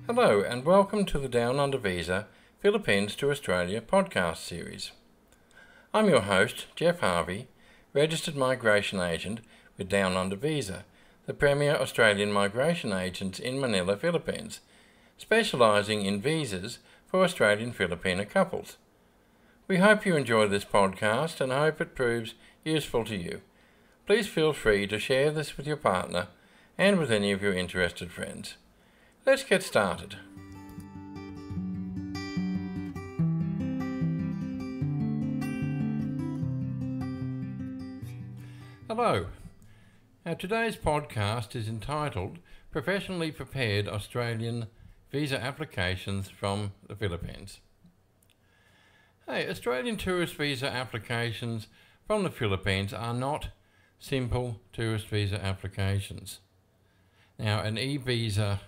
Hello and welcome to the Down Under Visa Philippines to Australia podcast series. I'm your host, Jeff Harvey, registered migration agent with Down Under Visa, the premier Australian migration agent in Manila, Philippines, specialising in visas for Australian Filipina couples. We hope you enjoy this podcast and hope it proves useful to you. Please feel free to share this with your partner and with any of your interested friends. Let's get started. Hello. Today's podcast is entitled Professionally Prepared Australian Visa Applications from the Philippines. Hey, Australian tourist visa applications from the Philippines are not simple tourist visa applications. Now, an e-visitor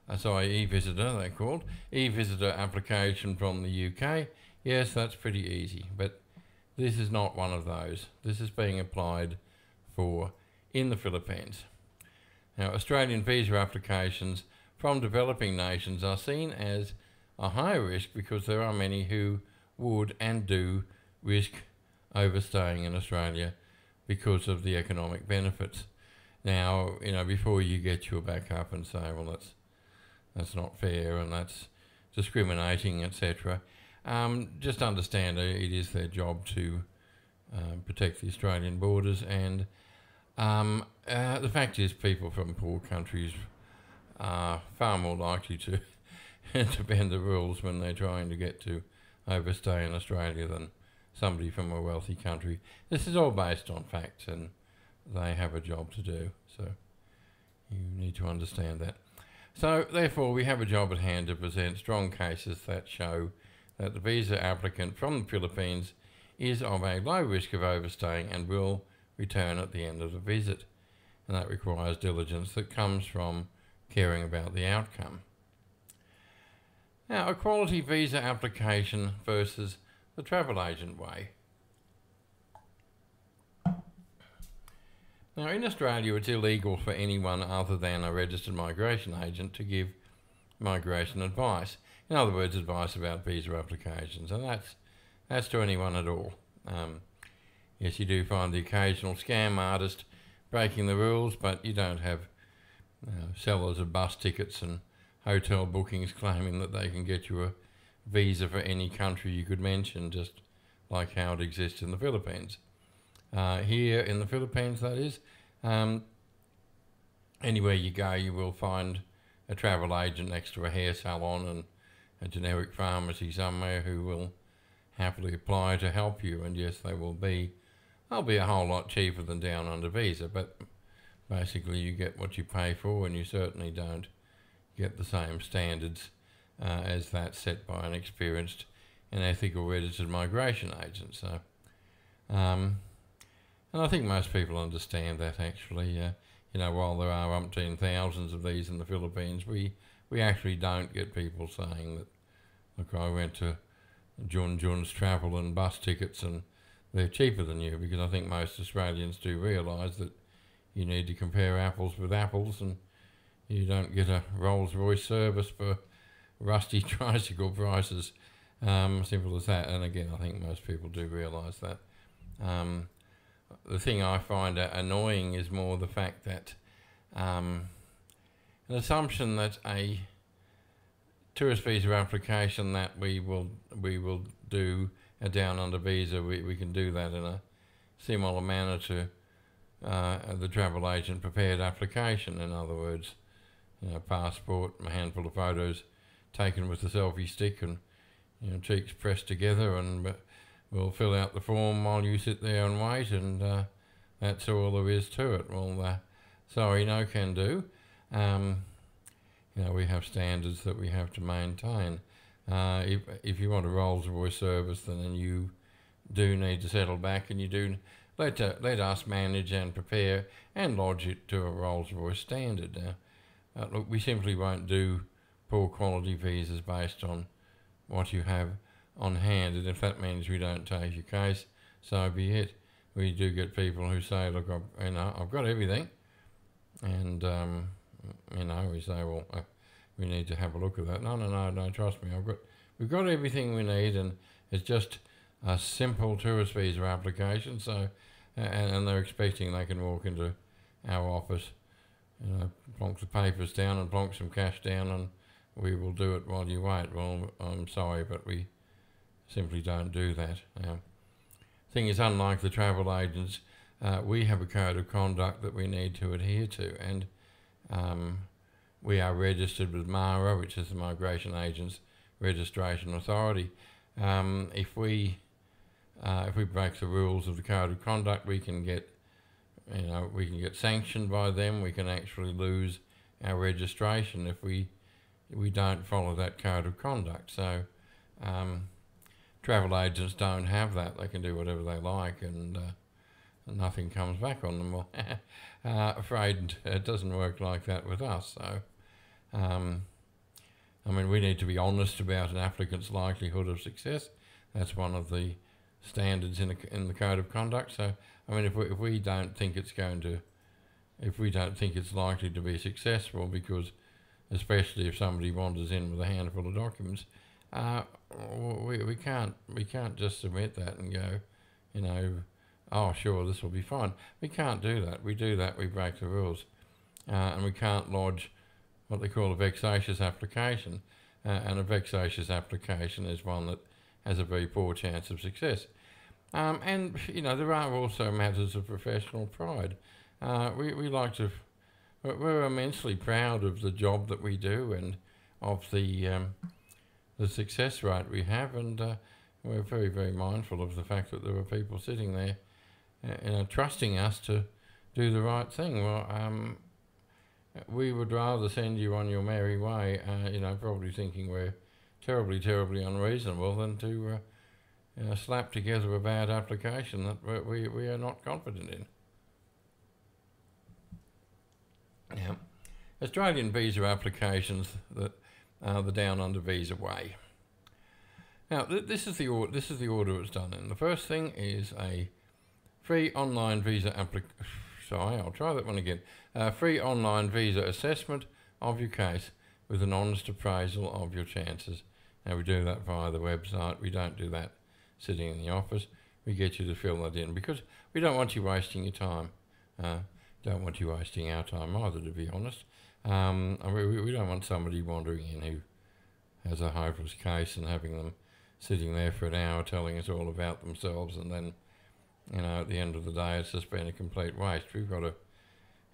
they're called, e-visitor application from the UK, yes, that's pretty easy, but this is not one of those. This is being applied for in the Philippines. Now, Australian visa applications from developing nations are seen as a high risk because there are many who would and do risk overstaying in Australia because of the economic benefits. Now, before you get your back up and say, well, that's not fair and that's discriminating, etc. Just understand it is their job to protect the Australian borders, and the fact is people from poor countries are far more likely to to bend the rules when they're trying to get to overstay in Australia than somebody from a wealthy country. This is all based on facts and they have a job to do, so you need to understand that. So, therefore, we have a job at hand to present strong cases that show that the visa applicant from the Philippines is of a low risk of overstaying and will return at the end of the visit. And that requires diligence that comes from caring about the outcome. Now, a quality visa application versus the travel agent way. Now, in Australia, it's illegal for anyone other than a registered migration agent to give migration advice. In other words, advice about visa applications, and that's to anyone at all. Yes, you do find the occasional scam artist breaking the rules, but you don't have sellers of bus tickets and hotel bookings claiming that they can get you a visa for any country you could mention, just like how it exists in the Philippines. Here in the Philippines, that is, anywhere you go you will find a travel agent next to a hair salon and a generic pharmacy somewhere who will happily apply to help you, and yes, they'll be a whole lot cheaper than Down Under Visa, but basically you get what you pay for, and you certainly don't get the same standards as that set by an experienced and ethical registered migration agent. So and I think most people understand that, actually. While there are umpteen thousands of these in the Philippines, we actually don't get people saying that, look, I went to Jun's Travel and bus tickets and they're cheaper than you, because I think most Australians do realise that you need to compare apples with apples, and you don't get a Rolls Royce service for rusty-tricycle prices. Simple as that. And again, I think most people do realise that. The thing I find annoying is more the fact that an assumption that a tourist visa application that we will do a Down Under visa, we can do that in a similar manner to the travel agent prepared application. In other words, passport, a handful of photos taken with a selfie stick, and cheeks pressed together, and we'll fill out the form while you sit there and wait, and that's all there is to it. Well, sorry, no can do. We have standards that we have to maintain. If you want a Rolls Royce service, then you do need to settle back, and you do let us manage and prepare and lodge it to a Rolls Royce standard. Look, we simply won't do poor quality visas based on what you have on hand, and if that means we don't take your case, so be it. We do get people who say, look, I've got everything, and we say, well, we need to have a look at that. No, trust me, we've got everything we need, and it's just a simple tourist visa application. So, and they're expecting they can walk into our office, plonk the papers down and plonk some cash down, and we will do it while you wait. Well, I'm sorry, but we simply don't do that. Thing is, unlike the travel agents, we have a code of conduct that we need to adhere to, and we are registered with MARA, which is the Migration Agents Registration Authority. If we break the rules of the code of conduct, we can get sanctioned by them. We can actually lose our registration if we don't follow that code of conduct. So travel agents don't have that. They can do whatever they like, and nothing comes back on them. Well, afraid it doesn't work like that with us. So, we need to be honest about an applicant's likelihood of success. That's one of the standards in the code of conduct. So, if we don't think it's likely to be successful, because especially if somebody wanders in with a handful of documents, we can't just submit that and go, oh sure, this will be fine. We can't do that. We do that, we break the rules, and we can't lodge what they call a vexatious application. And a vexatious application is one that has a very poor chance of success. And there are also matters of professional pride. We're immensely proud of the job that we do and of the success rate we have, and we're very, very mindful of the fact that there are people sitting there, trusting us to do the right thing. Well, we would rather send you on your merry way, probably thinking we're terribly, terribly unreasonable, than to slap together a bad application that we are not confident in. Now, Australian visa applications that are the Down Under visa way. Now, this is the order it's done in. The first thing is a free online visa free online visa assessment of your case with an honest appraisal of your chances. Now, we do that via the website. We don't do that sitting in the office. We get you to fill that in because we don't want you wasting your time. Don't want you wasting our time either, to be honest. We don't want somebody wandering in who has a hopeless case and having them sitting there for an hour telling us all about themselves, and then, at the end of the day, it's just been a complete waste. We've got to,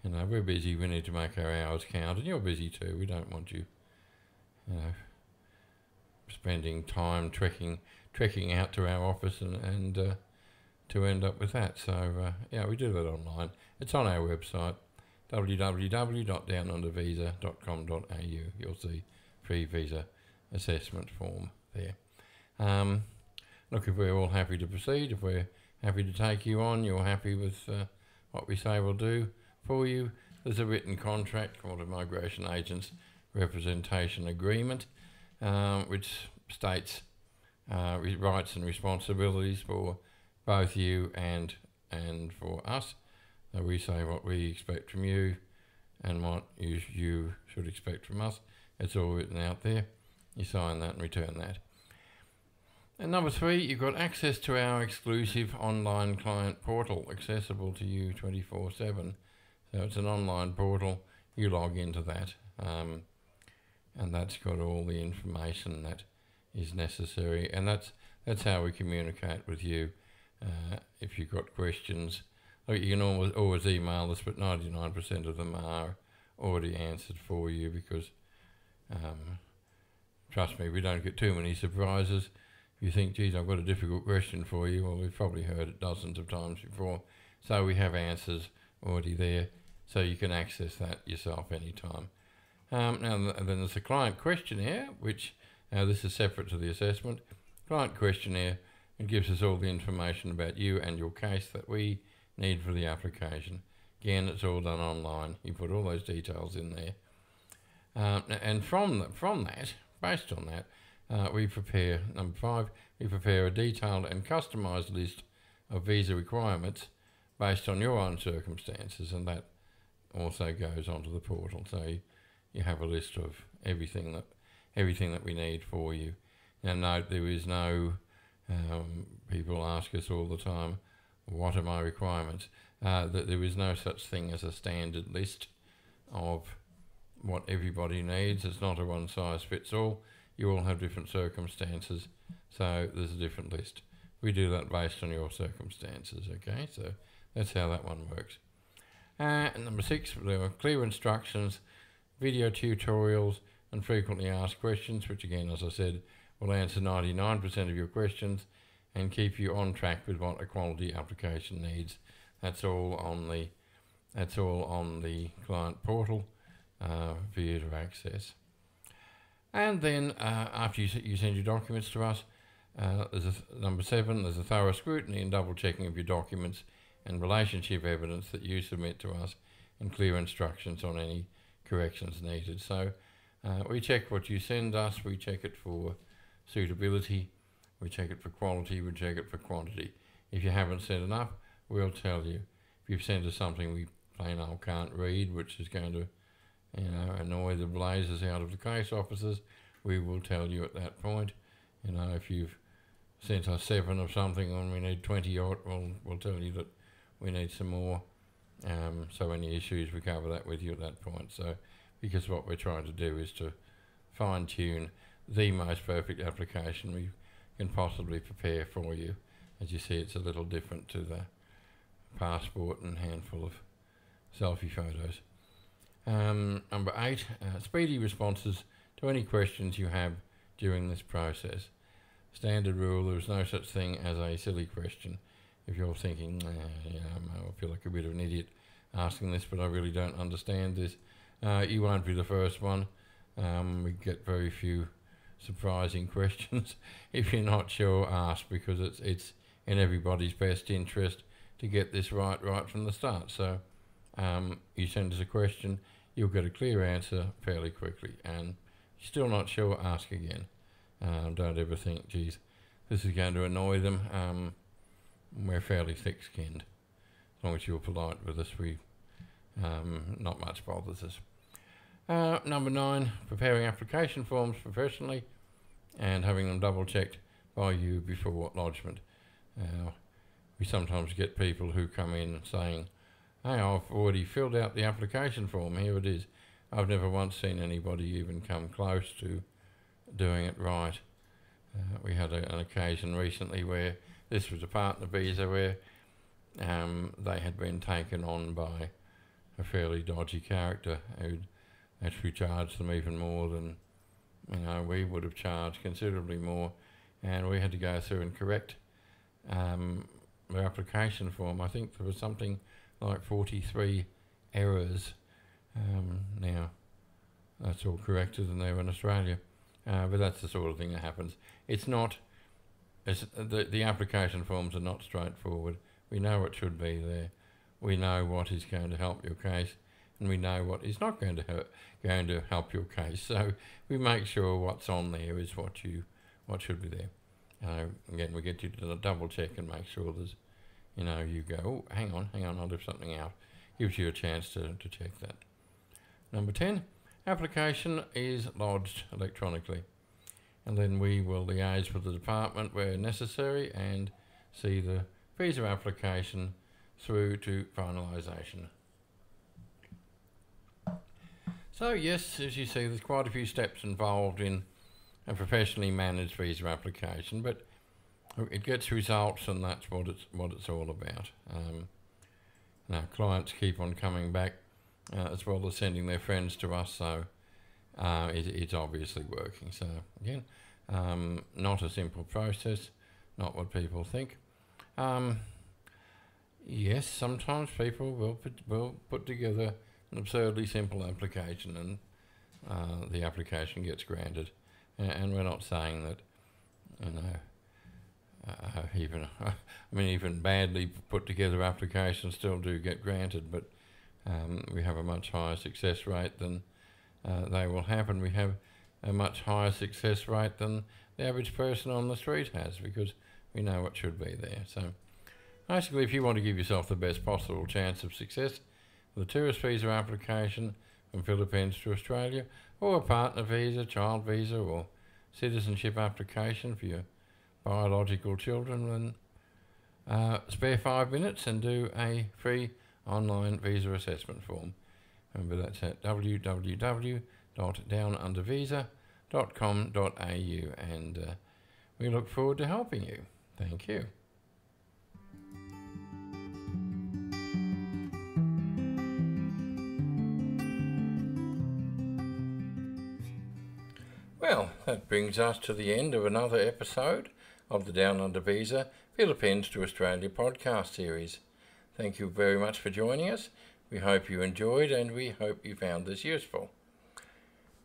we're busy. We need to make our hours count, and you're busy too. We don't want you, spending time trekking out to our office and to end up with that. So, we do that online. It's on our website, www.downundervisa.com.au. You'll see free visa assessment form there. Look, if we're all happy to proceed, if we're happy to take you on, you're happy with what we say we'll do for you, there's a written contract called a Migration Agents Representation Agreement, which states rights and responsibilities for both you and for us. So we say what we expect from you and what you should expect from us. It's all written out there. You sign that and return that. And number 3, you've got access to our exclusive online client portal, accessible to you 24/7. So it's an online portal. You log into that, and that's got all the information that is necessary. And that's how we communicate with you. If you've got questions, you can always email us, but 99% of them are already answered for you because, trust me, we don't get too many surprises. If you think, geez, I've got a difficult question for you, well, we've probably heard it dozens of times before. So we have answers already there, so you can access that yourself anytime. Now, then there's a client questionnaire, which this is separate to the assessment. Client questionnaire, it gives us all the information about you and your case that we need for the application. Again, it's all done online. You put all those details in there. And from that, based on that, we prepare, number 5, we prepare a detailed and customised list of visa requirements based on your own circumstances, and that also goes onto the portal. So you have a list of everything that we need for you. And note, there is no, people ask us all the time, what are my requirements? That there is no such thing as a standard list of what everybody needs. It's not a one size fits all. You all have different circumstances, so there's a different list. We do that based on your circumstances, okay? So that's how that one works. And number 6, there are clear instructions, video tutorials, and frequently asked questions, which again, as I said, will answer 99% of your questions and keep you on track with what a quality application needs. That's all on the client portal for you to access. And then after you send your documents to us, there's number 7, there's a thorough scrutiny and double checking of your documents and relationship evidence that you submit to us, and clear instructions on any corrections needed. So we check what you send us, we check it for suitability, we check it for quality, we check it for quantity. If you haven't sent enough, we'll tell you. If you've sent us something we plain old can't read, which is going to annoy the blazes out of the case officers, we will tell you at that point. If you've sent us 7 of something and we need 20 odd, we'll tell you that we need some more. So any issues, we cover that with you at that point. So because what we're trying to do is to fine tune the most perfect application we can possibly prepare for you. As you see, it's a little different to the passport and handful of selfie photos. Number 8, speedy responses to any questions you have during this process. Standard rule, there is no such thing as a silly question. If you're thinking, I feel like a bit of an idiot asking this, but I really don't understand this, you won't be the first one. We get very few surprising questions. If you're not sure, ask, because it's in everybody's best interest to get this right from the start. So you send us a question, you'll get a clear answer fairly quickly, and you're still not sure, ask again. Don't ever think, geez, this is going to annoy them. We're fairly thick-skinned. As long as you're polite with us, not much bothers us. Number 9, preparing application forms professionally and having them double-checked by you before lodgement. We sometimes get people who come in saying, hey, I've already filled out the application form, here it is. I've never once seen anybody even come close to doing it right. We had an occasion recently where this was a partner visa where they had been taken on by a fairly dodgy character who'd actually charged them even more than we would have charged, considerably more, and we had to go through and correct their application form. I think there was something like 43 errors. Now that's all corrected and they're in Australia, but that's the sort of thing that happens. It's not, the application forms are not straightforward. We know what should be there, we know what is going to help your case, and we know what is not going to help your case. So we make sure what's on there is what should be there. Again, we get you to double check and make sure there's, you go, oh, hang on, I'll leave something out. Gives you a chance to check that. Number 10, application is lodged electronically, and then we will liaise with the department where necessary and see the visa application through to finalisation. So yes, as you see, there's quite a few steps involved in a professionally managed visa application, but it gets results, and that's what it's all about. Now, clients keep on coming back, as well as sending their friends to us, so it's obviously working. So again, not a simple process, not what people think. Yes, sometimes people will put together an absurdly simple application, and the application gets granted. And we're not saying that, even badly put together applications still do get granted, but we have a much higher success rate than they will have, and we have a much higher success rate than the average person on the street has, because we know what should be there. So basically, if you want to give yourself the best possible chance of success with a tourist visa application, from Philippines to Australia, or a partner visa, child visa, or citizenship application for your biological children, then spare 5 minutes and do a free online visa assessment form. Remember, that's at www.downundervisa.com.au, and we look forward to helping you. Thank you. Well, that brings us to the end of another episode of the Down Under Visa Philippines to Australia podcast series. Thank you very much for joining us. We hope you enjoyed, and we hope you found this useful.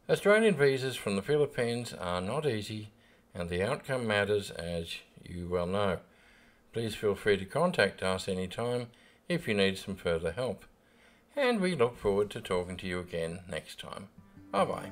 Australian visas from the Philippines are not easy, and the outcome matters, as you well know. Please feel free to contact us anytime if you need some further help. And we look forward to talking to you again next time. Bye-bye.